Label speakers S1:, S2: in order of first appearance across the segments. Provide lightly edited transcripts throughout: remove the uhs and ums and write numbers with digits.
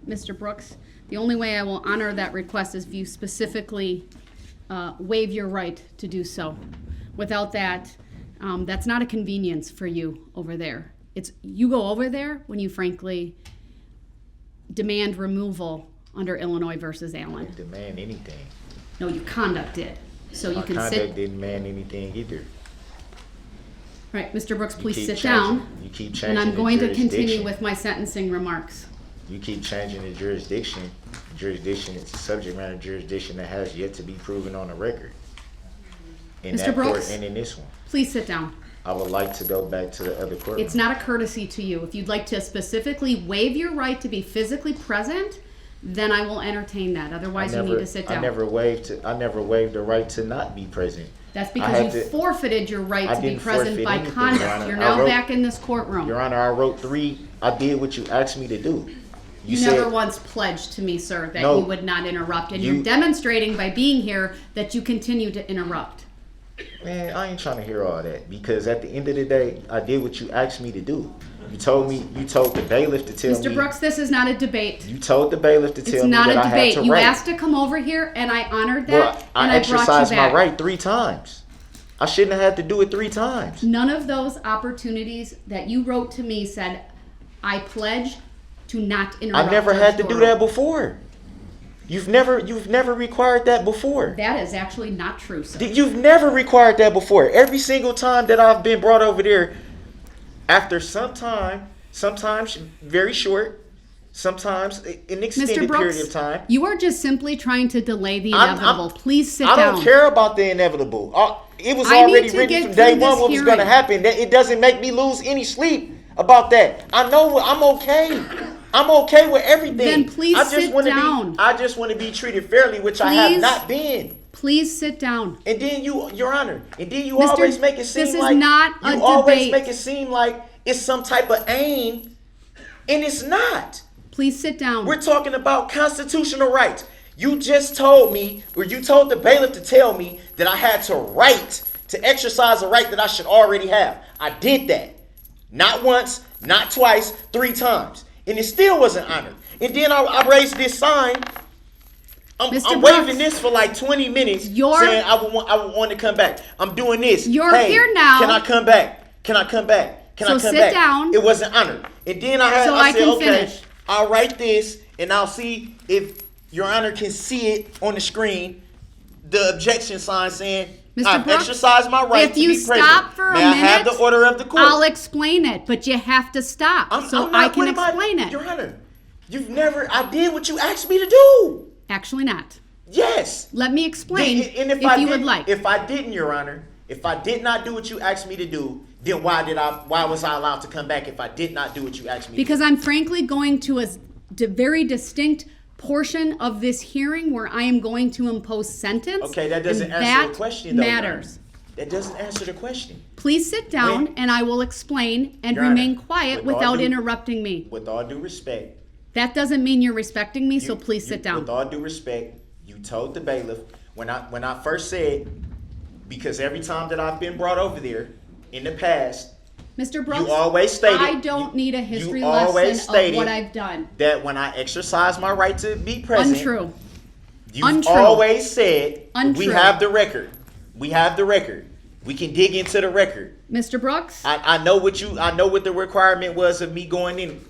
S1: Mr. Brooks, the only way I will honor that request is if you specifically waive your right to do so. Without that, that's not a convenience for you over there. You go over there when you frankly demand removal under Illinois versus
S2: I
S1: Allen.
S2: didn't demand anything.
S1: No, your conduct did. So
S2: My
S1: you can
S2: conduct
S1: sit.
S2: didn't demand anything either.
S1: Right, Mr. Brooks,
S2: You
S1: please
S2: keep
S1: sit
S2: changing-
S1: down.
S2: You keep changing
S1: And I'm
S2: the
S1: going to continue
S2: jurisdiction.
S1: with my sentencing remarks.
S2: You keep changing the jurisdiction. Jurisdiction is a subject matter jurisdiction that has yet to be proven on the record. In
S1: Mr.
S2: that court
S1: Brooks?
S2: and in this one.
S1: Please sit down.
S2: I would like to go back to the other courtroom.
S1: It's not a courtesy to you. If you'd like to specifically waive your right to be physically present, then I will entertain that. Otherwise, you need to sit down.
S2: I never waived the right to not be present.
S1: That's
S2: I
S1: because
S2: had
S1: you
S2: to-
S1: forfeited your right
S2: I
S1: to be
S2: didn't
S1: present
S2: forfeit
S1: by
S2: anything, Your
S1: conduct.
S2: Honor.
S1: You're
S2: I
S1: now
S2: wrote-
S1: back in this courtroom.
S2: Your Honor, I wrote 3. I did what you asked me to do.
S1: You
S2: said,
S1: never once pledged to me, sir, that
S2: No.
S1: you would not interrupt. And
S2: You-
S1: you're demonstrating by being here that you continue to interrupt.
S2: Man, I ain't trying to hear all that because at the end of the day, I did what you asked me to do. You told the bailiff to tell me.
S1: Mr. Brooks, this is not a debate.
S2: You told the bailiff to tell
S1: It's
S2: me
S1: not
S2: that
S1: a
S2: I had
S1: debate.
S2: to
S1: You
S2: write.
S1: asked to come over here, and I honored that,
S2: Well,
S1: and
S2: I
S1: I brought you
S2: exercised my
S1: back.
S2: right 3 times. I shouldn't have had to do it 3 times.
S1: None of those opportunities that you wrote to me said, I pledge to not interrupt.
S2: I never
S1: Judge
S2: had to do
S1: Dorow."
S2: that before. You've never required that before.
S1: That is actually not true, sir.
S2: You've never required that before. Every single time that I've been brought over there, after some time, sometimes very short, sometimes an extended
S1: Mr. Brooks,
S2: period of time.
S1: you are just simply trying to delay the
S2: I'm-
S1: inevitable. Please sit
S2: I
S1: down.
S2: don't care about the inevitable. It was
S1: I need
S2: already
S1: to
S2: written
S1: get
S2: from day
S1: through
S2: one
S1: this
S2: what was going to
S1: hearing.
S2: happen. That it doesn't make me lose any sleep about that. I know I'm okay. I'm okay with everything.
S1: Then please sit down.
S2: I just want to be treated fairly, which I have
S1: Please.
S2: not been.
S1: Please sit down.
S2: And then Your Honor, and then you
S1: Mr.
S2: always make it seem
S1: this is
S2: like
S1: not a
S2: you always
S1: debate.
S2: make it seem like it's some type of aim, and it's not.
S1: Please sit down.
S2: We're talking about constitutional rights. You just told me, or you told the bailiff to tell me that I had to exercise a right that I should already have. I did that. Not once, not twice, 3 times. And it still wasn't honored. And then I raised this sign. I'm
S1: Mr.
S2: waving
S1: Brooks,
S2: this for like 20 minutes
S1: You're-
S2: saying I would want to come back. I'm doing this.
S1: You're
S2: Hey,
S1: here now.
S2: Can I come back? Can I come back? Can I
S1: So
S2: come
S1: sit
S2: back?
S1: down.
S2: It wasn't honored. And then I
S1: So I
S2: said,
S1: can
S2: okay,
S1: finish.
S2: I'll write this and I'll see if Your Honor can see it on the screen. The objection sign saying,
S1: Mr.
S2: I've
S1: Brooks,
S2: exercised my right
S1: if
S2: to
S1: you
S2: be present.
S1: stop for a
S2: May I have
S1: minute,
S2: the order of the court?
S1: I'll explain it, but you have to stop
S2: I'm
S1: so
S2: not-
S1: I can
S2: what am
S1: explain it.
S2: Your Honor, I did what you asked me to do.
S1: Actually not.
S2: Yes.
S1: Let me explain
S2: And
S1: if you would like.
S2: If I didn't, Your Honor, if I did not do what you asked me to do, then why was I allowed to come back if I did not do what you asked me
S1: Because
S2: to do?
S1: I'm frankly going to a very distinct portion of this hearing where I am going to impose sentence.
S2: Okay, that doesn't
S1: and
S2: answer
S1: that
S2: the question, though, Your
S1: matters.
S2: Honor. That doesn't answer the question.
S1: Please sit down
S2: Wait.
S1: and I will explain and
S2: Your
S1: remain
S2: Honor,
S1: quiet
S2: with all
S1: without
S2: due-
S1: interrupting me.
S2: With all due respect,
S1: That doesn't mean you're respecting me, so please sit down.
S2: With all due respect, you told the bailiff when I first said, because every time that I've been brought over there in the past,
S1: Mr. Brooks,
S2: you always stated
S1: I don't need a history
S2: you always
S1: lesson of
S2: stated
S1: what I've done.
S2: that when I exercise my right to be present,
S1: Untrue.
S2: you've
S1: Untrue.
S2: always said, we
S1: Untrue.
S2: have the record. We have the record. We can dig into the record.
S1: Mr. Brooks,
S2: I know what the requirement was of me going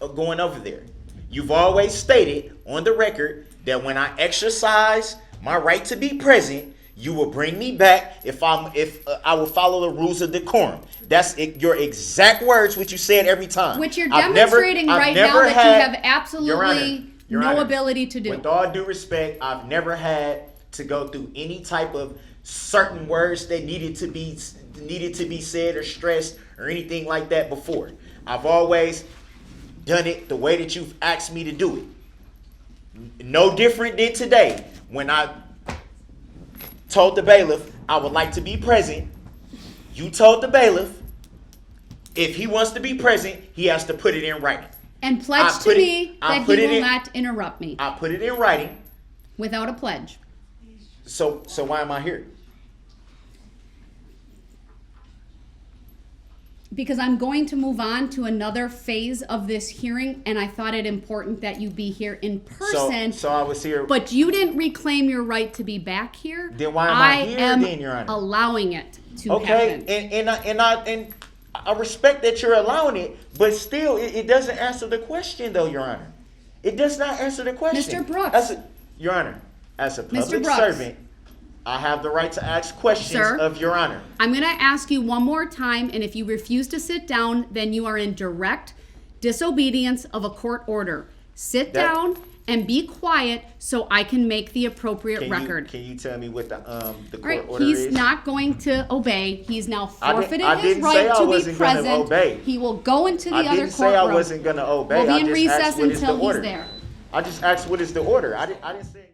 S2: over there. You've always stated on the record that when I exercise my right to be present, you will bring me back if I will follow the rules of decorum. That's your exact words, which you said every time.
S1: which you're
S2: I've
S1: demonstrating
S2: never- I've
S1: right now
S2: never
S1: that
S2: had-
S1: you have absolutely
S2: Your
S1: no
S2: Honor,
S1: ability to do.
S2: With all due respect, I've never had to go through any type of certain words that needed to be said or stressed or anything like that before. I've always done it the way that you've asked me to do it. No different than today when I told the bailiff I would like to be present. You told the bailiff if he wants to be present, he has to put it in writing.
S1: And pledge
S2: I
S1: to
S2: put it-
S1: me
S2: I
S1: that
S2: put
S1: he
S2: it
S1: will
S2: in-
S1: not interrupt me
S2: I put it in writing.
S1: without a pledge.
S2: So why am I here?
S1: because I'm going to move on to another phase of this hearing, and I thought it important that you be here in person.
S2: So I was here.
S1: But you didn't reclaim your right to be back here.
S2: Then why am I here
S1: am
S2: then, Your Honor?
S1: allowing it to
S2: Okay,
S1: happen.
S2: and I respect that you're allowing it, but still, it doesn't answer the question, though, Your Honor. It does not answer the question.
S1: Mr. Brooks.
S2: Your Honor, as a public
S1: Brooks.
S2: servant, I have the right to ask questions
S1: Sir,
S2: of Your Honor.
S1: I'm going to ask you one more time, and if you refuse to sit down, then you are in direct disobedience of a court order. Sit down and be quiet so I can make the appropriate record.
S2: Can you tell me what the court
S1: All right,
S2: order
S1: he's
S2: is?
S1: not going to obey. He's now forfeited
S2: I
S1: his
S2: didn't say
S1: right
S2: I
S1: to be
S2: wasn't gonna
S1: present.
S2: obey.
S1: He will go into the
S2: I
S1: other
S2: didn't say I
S1: courtroom.
S2: wasn't going to obey.
S1: We'll be
S2: I
S1: in
S2: just
S1: recess
S2: asked what is the
S1: until he's
S2: order.
S1: there.
S2: I just asked what is the order. I didn't say.